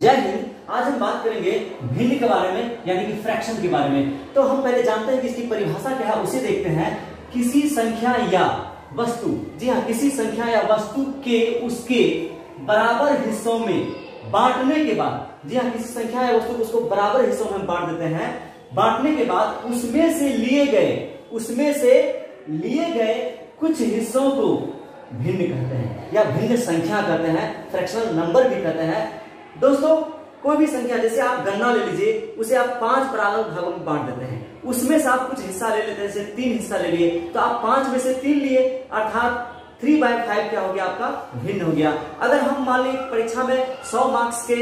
जय हिंद। आज हम बात करेंगे भिन्न के बारे में, यानी कि फ्रैक्शन के बारे में। तो हम पहले जानते हैं कि इसकी परिभाषा क्या है, उसे देखते हैं। किसी संख्या या वस्तु, जी हाँ, किसी संख्या या वस्तु के उसके बराबर हिस्सों में बांटने के बाद, जी हाँ, किसी संख्या या वस्तु को उसको बराबर हिस्सों में बांट देते हैं। बांटने के बाद उसमें से लिए गए कुछ हिस्सों को भिन्न कहते हैं या भिन्न संख्या कहते हैं, फ्रैक्शनल नंबर भी कहते हैं। दोस्तों, कोई भी संख्या, जैसे आप गन्ना ले लीजिए, उसे आप 5 बराबर भागों में बांट देते हैं। उसमें से आप कुछ हिस्सा ले लेते हैं, जैसे 3 हिस्सा ले लिए, तो आप 5 में से 3 लिए, अर्थात 3/5 क्या हो गया, आपका भिन्न हो गया। अगर हम मान लीजिए परीक्षा में 100 मार्क्स के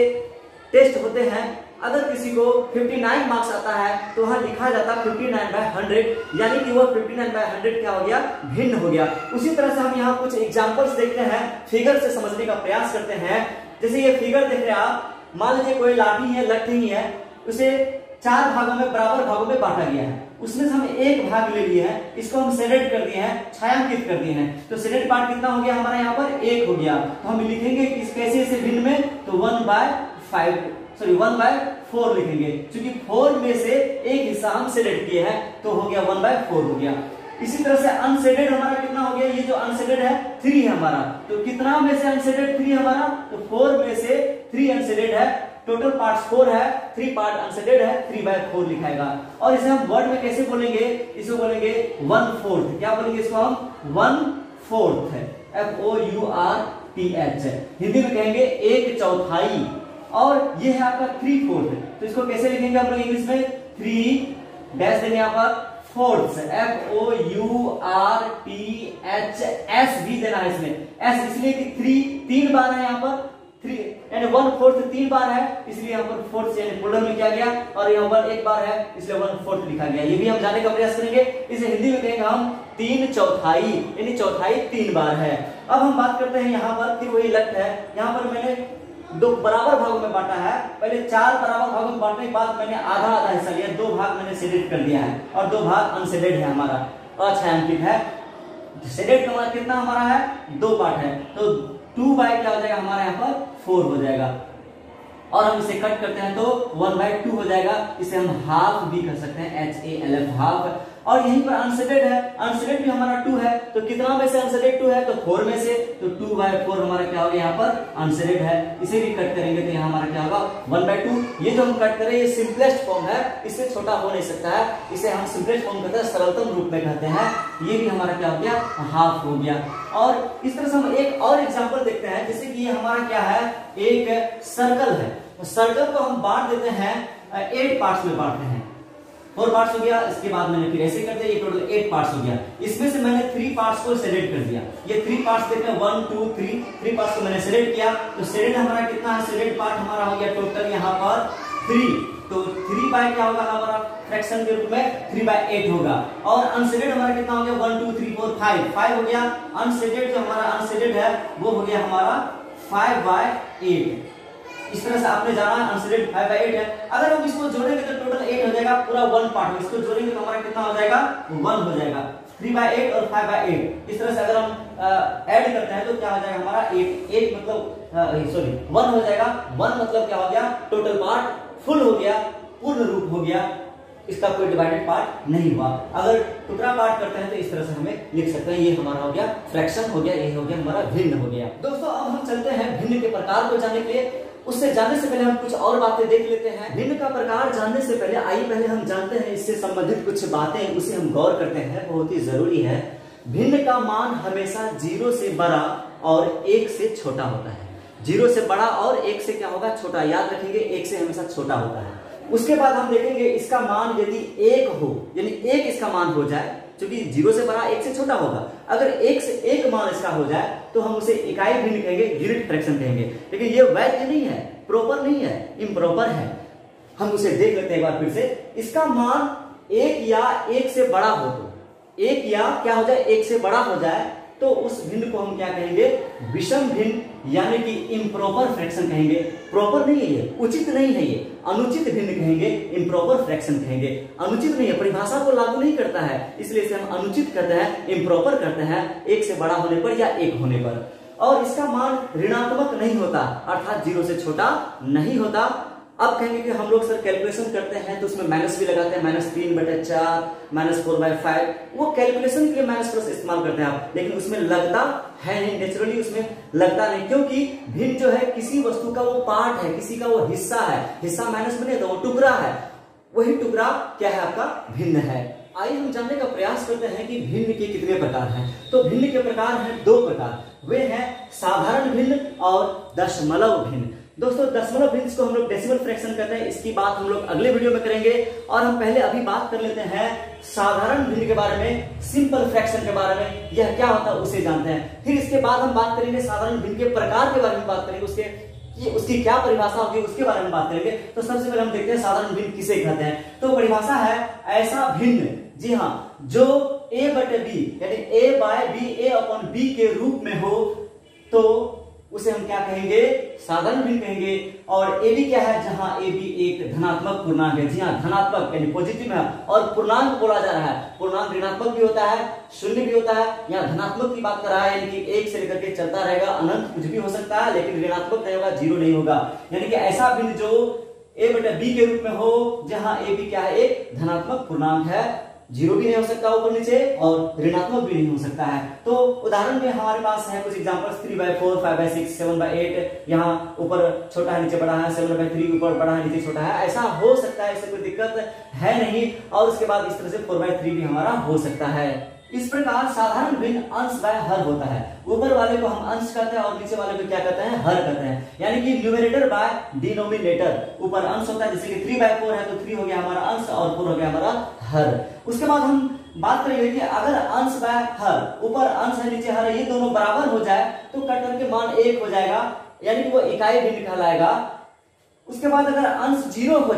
टेस्ट होते हैं, अगर किसी को 59 मार्क्स आता है तो वहां लिखा जाता है 59/100, यानी कि वो 59/100 क्या हो गया, भिन्न हो गया। उसी तरह से हम यहाँ कुछ एग्जांपल्स देखते हैं, फिगर से समझने का प्रयास करते हैं। जैसे ये फिगर देख रहे हैं आप, मान लीजिए कोई लाठी है, लट्ठी है, उसे 4 भागों में, बराबर भागों में बांटा गया है। उसमें से हम एक भाग ले लिए हैं, इसको हम शेडेड कर दिए हैं, छायांकित कर दिए हैं। तो शेडेड पार्ट कितना हो गया हमारा, यहाँ पर 1 हो गया। तो हम लिखेंगे किस कैसे इसे भिन्न में, तो 1/4 लिखेंगे, क्योंकि 4 में से एक हिस्सा हम शेडेड किए हैं, तो हो गया 1/4 हो गया। इसी तरह से अनशेडेड हमारा कितना हो गया, ये जो अनशेडेड है 3 है हमारा, तो कितना में से अनशेडेड 3 हमारा, तो 4 में से 3 अनशेडेड है। टोटल पार्ट्स 4 है, 3 पार्ट अनशेडेड है, 3/4 लिखाएगा। और इसे हम वर्ड में कैसे बोलेंगे, इसको बोलेंगे 1/4। क्या बोलेंगे इसको हम, 1/4 है, FOURTH। हिंदी में कहेंगे 1/4। और ये है आपका 3/4, तो इसको कैसे लिखेंगे हम लोग इंग्लिश में, 3 डैश देंगे यहाँ पर, फोर्थ, FOURTHS भी देना है इसमें, S इसलिए कि 3 बार है यहाँ पर, 3 यानी 1/4 3 बार है, इसलिए यहाँ पर फोर्थ यानी प्लूरल में किया गया, और यहाँ पर 1 बार है, इसलिए 1/4 लिखा गया। ये भी हम जानने का प्रयास करेंगे। इसे हिंदी में कहेंगे हम 3/4, यानी चौथाई 3 बार है। अब हम बात करते हैं यहाँ पर, फिर वही लट है। यहाँ पर मैंने 2 बराबर भागों में बांटा है। पहले 4 बराबर भागों में बांटने के बाद मैंने आधा हिस्सा लिया, 2 भाग मैंने शेडेड कर दिया है, और 2 भाग अनशेडेड है हमारा, अछायांकित है। शेडेड का कितना हमारा है, 2 पार्ट है, तो 2 बाय क्या हो जाएगा हमारा यहाँ पर 4 हो जाएगा। और हम इसे कट करते हैं तो 1/2 हो जाएगा। इसे हम हाफ भी कर सकते हैं, HALF, हाफ। और यहीं पर अनशेडेड है, अनशेडेड भी हमारा 2 है, तो कितना में से अनशेडेड 2 है, तो 4 में से, तो 2/4 हमारा क्या होगा, यहाँ पर अनशेडेड है। इसे भी कट करेंगे तो यहाँ हमारा क्या होगा, 1/2। ये जो हम कट करें ये सिंपलेस्ट फॉर्म है, इससे छोटा हो नहीं सकता है, इसे हम सिंपलेस्ट फॉर्म कहते हैं, सरलतम रूप में कहते हैं। ये भी हमारा क्या हो गया, हाफ हो गया। और इस तरह से हम एक और एग्जाम्पल देखते हैं, जैसे कि ये हमारा क्या है, एक सर्कल है। सर्कल को हम बांट देते हैं, 8 पार्ट्स में बांटते हैं। 4 पार्ट्स हो गया, इसके बाद मैंने फिर ऐसे कर दिया, ये टोटल 8 पार्ट्स हो गया। इसमें से मैंने 3 पार्ट्स को शेडेड कर दिया। ये 3 पार्ट्स देखते हैं, 1 2 3 पार्ट्स को मैंने शेडेड किया। तो शेडेड हमारा कितना है, शेडेड पार्ट हमारा हो गया टोटल यहाँ पर 3। तो 3 बाय क्या होगा हमारा, फ्रैक्शन के रूप में 3/8 होगा। और अनशेडेड हमारा कितना हो गया, 1 2 3 4 5 हो गया। अनशेडेड जो हमारा अनशेडेड है वो हो गया हमारा 5/8। इस तरह से आपने जाना अनशेडेड 5/8 है। अगर हम इसको जोड़ेंगे तो टोटल 8 हो जाएगा, पूरा 1 पार्ट। इसको जोड़ेंगे तो हमारा कितना हो जाएगा, 1 हो जाएगा। 3/8 और 5/8 इस तरह से अगर हम ऐड करते हैं तो क्या हो जाएगा हमारा 8 मतलब 1 हो जाएगा। 1 मतलब क्या हो गया, टोटल पार्ट फुल हो गया, पूर्ण रूप हो गया, इसका कोई डिवाइडेड पार्ट नहीं हुआ। अगर टुकड़ा पार्ट करते हैं तो इस तरह से हमें लिख सकते हैं। ये हमारा हो गया फ्रैक्शन हो गया, ये हो गया हमारा भिन्न हो गया। दोस्तों, अब हम चलते हैं भिन्न के प्रकार को जानने के लिए। उससे जानने से पहले हम कुछ और बातें देख लेते हैं। भिन्न का प्रकार जानने से पहले आइए पहले हम जानते हैं इससे संबंधित कुछ बातें, उसे हम गौर करते हैं, बहुत ही जरूरी है। भिन्न का मान हमेशा 0 से बड़ा और 1 से छोटा होता है। 0 से बड़ा और 1 से क्या होगा, छोटा। याद रखेंगे, 1 से हमेशा छोटा होता है। उसके बाद हम देखेंगे इसका मान यदि 1 हो, यानी 1 इसका मान हो जाए, क्योंकि 0 से बड़ा 1 से छोटा होगा। अगर 1 से 1 मान इसका हो जाए तो हम उसे इकाई भिन्न कहेंगे, यूनिट फ्रैक्शन कहेंगे। लेकिन ये वैध नहीं है, प्रॉपर नहीं है, इम्प्रॉपर है। हम उसे देख लेते हैं एक बार फिर से। इसका मान 1 या 1 से बड़ा हो, तो 1 या क्या हो जाए, 1 से बड़ा हो जाए, तो उस भिन्न को हम क्या कहेंगे, विषम भिन्न, यानी कि इम्प्रॉपर फ्रैक्शन कहेंगे। प्रॉपर नहीं है ये, उचित नहीं है ये, अनुचित भिन्न कहेंगे, इम्प्रॉपर फ्रैक्शन कहेंगे। अनुचित नहीं है, परिभाषा को लागू नहीं करता है, इसलिए इसे हम अनुचित कहते हैं, इम्प्रॉपर कहते हैं, 1 से बड़ा होने पर या 1 होने पर। और इसका मान ऋणात्मक नहीं होता, अर्थात 0 से छोटा नहीं होता। अब कहेंगे कि हम लोग सर कैलकुलेशन करते हैं तो उसमें माइनस भी लगाते हैं, -3/4, -4/5, वो कैलकुलेशन के लिए माइनस प्लस इस्तेमाल करते हैं आप, लेकिन उसमें लगता है नहीं, नेचुरली उसमें लगता नहीं, क्योंकि भिन्न जो है किसी वस्तु का वो पार्ट है, किसी का वो हिस्सा है, हिस्सा माइनस में नहीं तो वो टुकड़ा है, वही टुकड़ा क्या है आपका भिन्न है। आइए हम जानने का प्रयास करते हैं कि भिन्न के कितने प्रकार हैं। तो भिन्न के प्रकार हैं 2 प्रकार, वे हैं साधारण भिन्न और दशमलव भिन्न। दोस्तों दशमलव भिन्न को हम लोग डेसिमल फ्रैक्शन कहते हैं, इसकी बात हम लोग अगले वीडियो में करेंगे। और हम पहले अभी बात कर लेते हैं साधारण भिन्न के बारे में, सिंपल फ्रैक्शन के बारे में, यह क्या होता है उसे जानते हैं। फिर इसके बाद हम बात करेंगे साधारण भिन्न के प्रकार के बारे में बात करेंगे, उसकी क्या परिभाषा होगी उसके बारे में बात करेंगे। तो सबसे पहले हम देखते हैं साधारण भिन्न किसे कहते हैं। तो परिभाषा है ऐसा भिन्न, जी हाँ, जो a/b यानी a/b के रूप में हो तो उसे हम क्या कहेंगे, साधारण भिन्न कहेंगे। और ab क्या है, जहां ab एक धनात्मक पूर्णांक है, जी हाँ धनात्मक यानी पॉजिटिव है, और पूर्णांक बोला जा रहा है, पूर्णांक ऋणात्मक भी होता है, शून्य भी होता है, यहाँ धनात्मक की बात कर रहा है, यानी कि 1 से लेकर के चलता रहेगा, अनंत कुछ भी हो सकता है, लेकिन ऋणात्मक नहीं होगा, 0 नहीं होगा। यानी कि ऐसा भिन्न जो a/b के रूप में हो, जहां ab क्या है, एक धनात्मक पूर्णांक है, 0 भी नहीं हो सकता ऊपर नीचे और ऋणात्मक भी नहीं हो सकता है। तो उदाहरण में हमारे पास है कुछ एग्जांपल्स, 3/4, 5/6, 7/8, यहाँ ऊपर छोटा है नीचे बड़ा है, 7/3 ऊपर बड़ा है नीचे छोटा है, ऐसा हो सकता है, इससे कोई दिक्कत है नहीं। और उसके बाद इस तरह से 4/3 भी हमारा हो सकता है। इस प्रकार साधारण भिन्न अंश बाय हर होता है, ऊपर वाले को हम अंश कहते हैं और नीचे वाले को क्या कहते हैं, हर कहते हैं। यानी कि न्यूमरेटर बाय डिनोमिनेटर, ऊपर अंश होता है, जैसे कि 3/4 है तो 3 हो गया हमारा अंश और 4 हो गया हमारा हर। उसके बाद हम बात करेंगे कि अगर अंश बाय हर, ऊपर अंश है नीचे हर है, ये दोनों बराबर हो जाए तो कट करके मान 1 हो जाएगा, यानी कि वो इकाई भिन्न कहलाएगा। उसके बाद अगर अंश 0 हो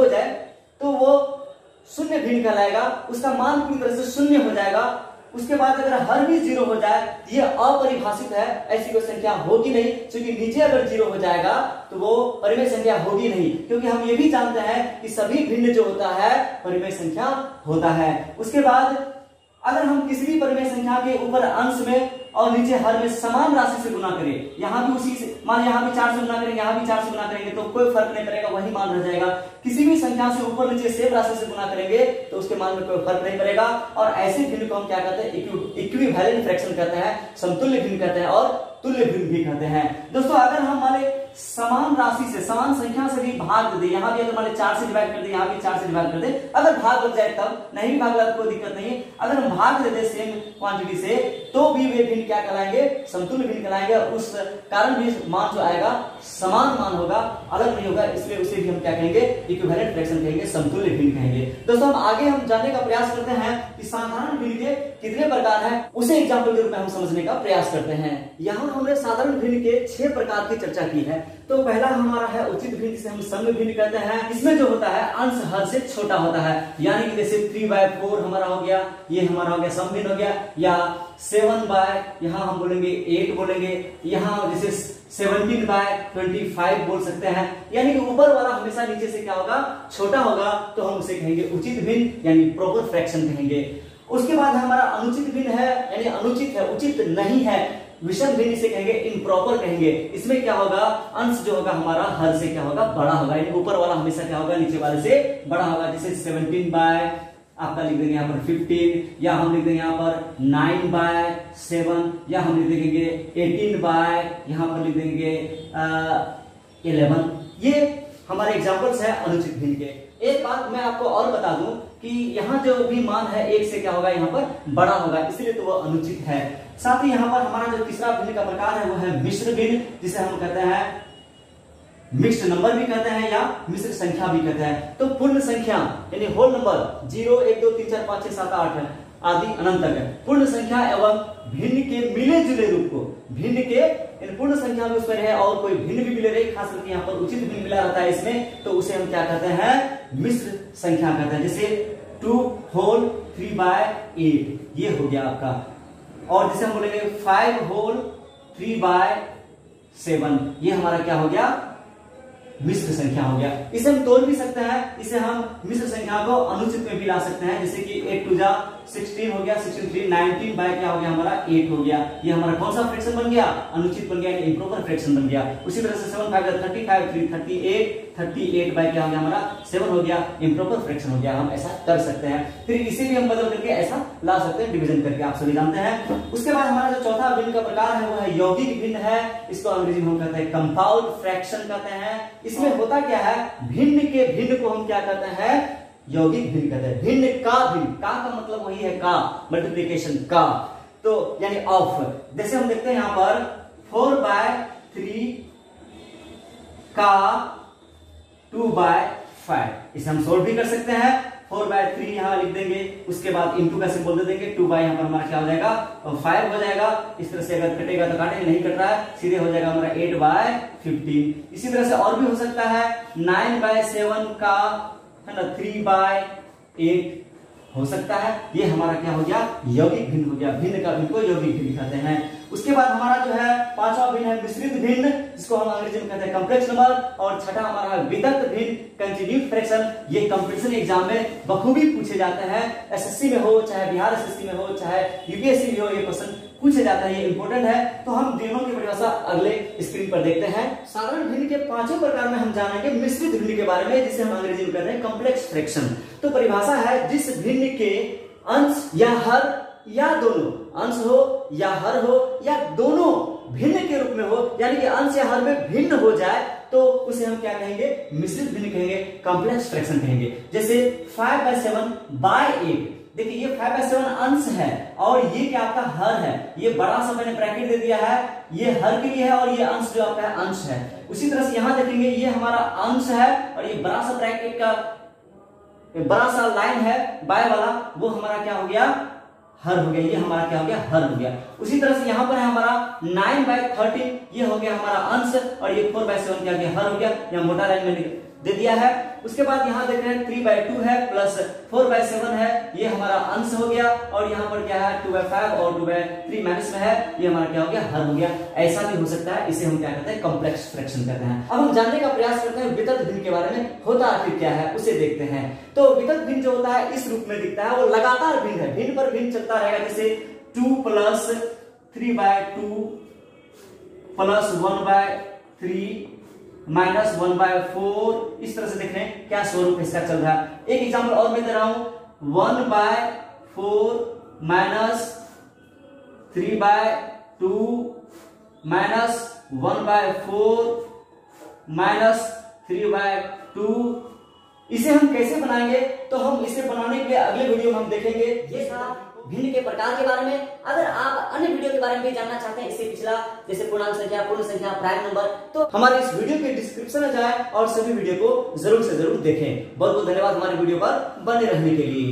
जाए तो वो शून्य भिन्न कहलाएगा, उसका मान पूरी तरह से शून्य हो जाएगा। उसके बाद अगर हर भी 0 हो जाए, ये अपरिभाषित है, ऐसी कोई संख्या होगी नहीं, क्योंकि नीचे अगर 0 हो जाएगा तो वो परिमेय संख्या होगी नहीं, क्योंकि हम ये भी जानते हैं कि सभी भिन्न जो होता है परिमेय संख्या होता है। उसके बाद अगर हम किसी भी परिमेय संख्या के ऊपर अंश में और नीचे हर में समान राशि से गुना करें, यहाँ भी उसी से, मान यहाँ भी 4 से गुना करेंगे, यहाँ भी 4 से गुना करेंगे, तो कोई फर्क नहीं पड़ेगा, वही मान रह जाएगा। किसी भी संख्या से ऊपर नीचे सेम राशि से गुना करेंगे तो उसके मान में कोई फर्क नहीं पड़ेगा। और ऐसे भिन्न को हम क्या कहते हैं, इक्विवेलेंट फ्रैक्शन कहते हैं, समतुल्य भिन्न कहते हैं और तुल्य भिन्न भी कहते हैं। दोस्तों अगर हम माने समान राशि से, समान संख्या से भी भाग दे, यहाँ भी अगर मान 4 से डिवाइड कर दे, यहाँ भी 4 से डिवाइड कर दे, अगर भाग लग जाए तब, नहीं भी भाग लगा तो कोई दिक्कत नहीं, अगर हम भाग दे दे सेम क्वांटिटी से तो भी वे भिन्न क्या कहलाएंगे, समतुल्य भिन्न कहलाएंगे। और उस कारण भी मान जो आएगा समान मान होगा, अलग नहीं होगा, इसलिए उसे भी हम क्या कहेंगे, इक्विवेलेंट फ्रैक्शन कहेंगे, समतुल्य भिन्न कहेंगे। दोस्तों हम आगे हम जानने का प्रयास करते हैं कि साधारण भिन्न के कितने प्रकार हैं, उसे एग्जाम्पल के रूप में हम समझने का प्रयास करते हैं। यहाँ हमने साधारण भिन्न के 6 प्रकार की चर्चा की है। तो पहला हमारा है उचित भिन्न, जिसे हम समग्र भिन्न कहते हैं। इसमें जो होता है अंश हर से छोटा होता है, यानी कि जैसे 3/4 हमारा हो गया, ये हमारा हो गया सम भिन्न हो गया, या 7 यहाँ हम बोलेंगे 8 बोलेंगे, यहाँ जैसे 17/25 बोल सकते हैं। यानी कि ऊपर वाला हमेशा नीचे से क्या होगा, छोटा होगा, तो हम उसे कहेंगे उचित भिन्न यानी प्रॉपर फ्रैक्शन कहेंगे। उसके बाद हमारा अनुचित भिन्न है, यानी अनुचित है, उचित नहीं है, विषम भिन्न इसे कहेंगे, इम्प्रॉपर कहेंगे। इसमें क्या होगा, अंश जो होगा हमारा हर से क्या होगा, बड़ा होगा, यानी ऊपर वाला हमेशा क्या होगा, नीचे वाले से बड़ा होगा। जैसे 17 आपका लिख देंगे यहाँ पर 15, या हम लिख देंगे यहाँ पर 9/7, या हम लिख देंगे 18 यहाँ पर लिख देंगे 11। ये हमारे एग्जाम्पल्स है अनुचित भिन्न के। एक बात मैं आपको और बता दूं कि यहाँ जो भी मान है 1 से क्या होगा, यहाँ पर बड़ा होगा, इसलिए तो वो अनुचित है। साथ ही यहाँ पर हमारा जो तीसरा भिन्न का प्रकार है वो है मिश्र भिन्न, जिसे हम कहते हैं मिक्स्ड नंबर भी कहते हैं या मिश्र संख्या भी कहते हैं। तो पूर्ण संख्या यानी होल नंबर 0, 1, 2, 3, 4, 5, 6, 7, 8 आदि अनंत तक है। पूर्ण संख्या एवं भिन्न के मिले जुले रूप को, भिन्न के पूर्ण संख्या में उसमें रहे और कोई भिन्न भी मिले रहे, खास करके यहाँ पर उचित भिन्न मिला रहता है इसमें, तो उसे हम क्या कहते हैं, मिश्र संख्या कहते हैं। जैसे 2 होल 3/8 ये हो गया आपका, और जैसे हम बोलेंगे 5 होल 3/7 ये हमारा क्या हो गया, मिश्र संख्या हो गया। इसे हम तोड़ भी सकते हैं, इसे हम मिश्र संख्या को अनुचित में भी ला सकते हैं, जैसे कि 8 2 जा 16 हो गया, 16 3 19 बाय क्या हो गया हमारा 8 हो गया। ये हमारा कौन सा फ्रैक्शन बन गया, अनुचित बन गया, इम्प्रॉपर फ्रैक्शन बन गया। उसी तरह से 7 5 35 3 38 बाय क्या हो गया हमारा 7 हो गया, इम्प्रॉपर फ्रैक्शन हो गया। हम ऐसा कर सकते हैं, फिर इसे भी हम बदल करके ऐसा ला सकते हैं डिवीजन करके, आप सभी जानते हैं। उसके बाद हमारा जो चौथा भिन्न का प्रकार है वो है यौगिक भिन्न है। इसको अंग्रेजी में हम कहते हैं कंपाउंड फ्रैक्शन कहते हैं। इसमें होता क्या है, भिन्न के भिन्न को हम क्या कहते हैं, यौगिक भिन्न कहते हैं। भिन्न का मतलब वही है का, मल्टीप्लिकेशन का, तो यानी ऑफ। जैसे हम देखते हैं यहां पर 4/3 का 2/5, इसे हम सोल्व भी कर सकते हैं। 4/3 यहां लिख देंगे, उसके बाद इंटू का सिंबल दे देंगे, 2 बाय यहां पर हमारा क्या हो जाएगा 5 हो जाएगा। इस तरह से अगर कटेगा तो काटेंगे, नहीं कट रहा है, सीधे हो जाएगा हमारा 8/15। इसी तरह से और भी हो सकता है 9/7 का है ना 3/8 हो सकता है। ये हमारा क्या हो गया, यौगिक भिन्न हो गया। भिन्न का भिन्न को यौगिक भिन्न कहते हैं। उसके बाद हमारा जो है पांचवा भिन्न है मिश्रित भिन्न, जिसको हम अंग्रेजी में कहते हैं कॉम्प्लेक्स नंबर। और छठा हमारा है वितक्त भिन्न, कंटिन्यूड फ्रैक्शन। ये कंपटीशन एग्जाम में बखूबी पूछे जाते हैं, एसएससी में हो, चाहे बिहार एसएससी में हो, चाहे यूपीएससी में हो, ये क्वेश्चन पूछे जाता है, ये इंपॉर्टेंट है। तो हम दोनों की परिभाषा अगले स्क्रीन पर देखते हैं। साधारण भिन्न के पांचों प्रकार में हम जानेंगे मिश्रित भिन्न के बारे में, जिसे हम अंग्रेजी में कहते हैं कॉम्प्लेक्स फ्रैक्शन। तो परिभाषा है जिस भिन्न के अंश या हर या दोनों, अंश हो या हर हो या दोनों भिन्न के रूप में हो, यानी कि अंश या हर में भिन्न हो जाए, तो उसे हम क्या कहेंगे, मिश्रित भिन्न कहेंगे, कॉम्प्लेक्स फ्रैक्शन कहेंगे। जैसे 5/7/8, देखिए ये 5/7 अंश है और ये क्या आपका हर है। ये बड़ा सा मैंने ब्रैकेट दे दिया है, ये हर के लिए है और ये अंश जो आपका है अंश है। उसी तरह से यहां देखेंगे ये हमारा अंश है और ये बड़ा सा ब्रैकेट का बड़ा सा लाइन है बाय वाला, वो हमारा क्या हो गया, हर हो गया। ये हमारा क्या हो गया, हर हो गया। उसी तरह से यहां पर है हमारा 9/13, ये हो गया हमारा अंश और ये 4/7 क्या हो गया, हर हो गया। यहाँ मोटा लाइन में दे दिया है। उसके बाद यहां देख रहे हैं 3/2 है प्लस 4/7 है, ये हमारा अंश हो गया। और यहाँ पर क्या है 2/5 और 2/3 माइनस में है, ये हमारा क्या हो गया, हर हो गया। ऐसा भी हो सकता है, इसे हम क्या कहते हैं, कॉम्प्लेक्स फ्रैक्शन कहते हैं। अब हम जानने का प्रयास करते हैं वितक्त भिन्न के बारे में, होता आखिर क्या है उसे देखते हैं। तो वितक्त भिन्न जो होता है इस रूप में दिखता है, वो लगातार भिन्न है, भिन्न पर भिन्न चलता रहेगा। जैसे 2 + 3/2 प्लस 1/3 माइनस 1/4, इस तरह से देख रहे हैं क्या स्वरूप इसका चल रहा है। एक एग्जांपल और मैं दे रहा हूं 1/4 माइनस 3/2 माइनस 1/4 माइनस 3/2। इसे हम कैसे बनाएंगे, तो हम इसे बनाने के लिए अगले वीडियो में हम देखेंगे। ये था भिन्न के प्रकार के बारे में। अगर आप अन्य वीडियो के बारे में भी जानना चाहते हैं, इससे पिछला जैसे पूर्णांक संख्या, पूर्ण संख्या, प्राइम नंबर, तो हमारे इस वीडियो के डिस्क्रिप्शन में जाएं और सभी वीडियो को जरूर से जरूर देखें। बहुत बहुत धन्यवाद हमारे वीडियो पर बने रहने के लिए।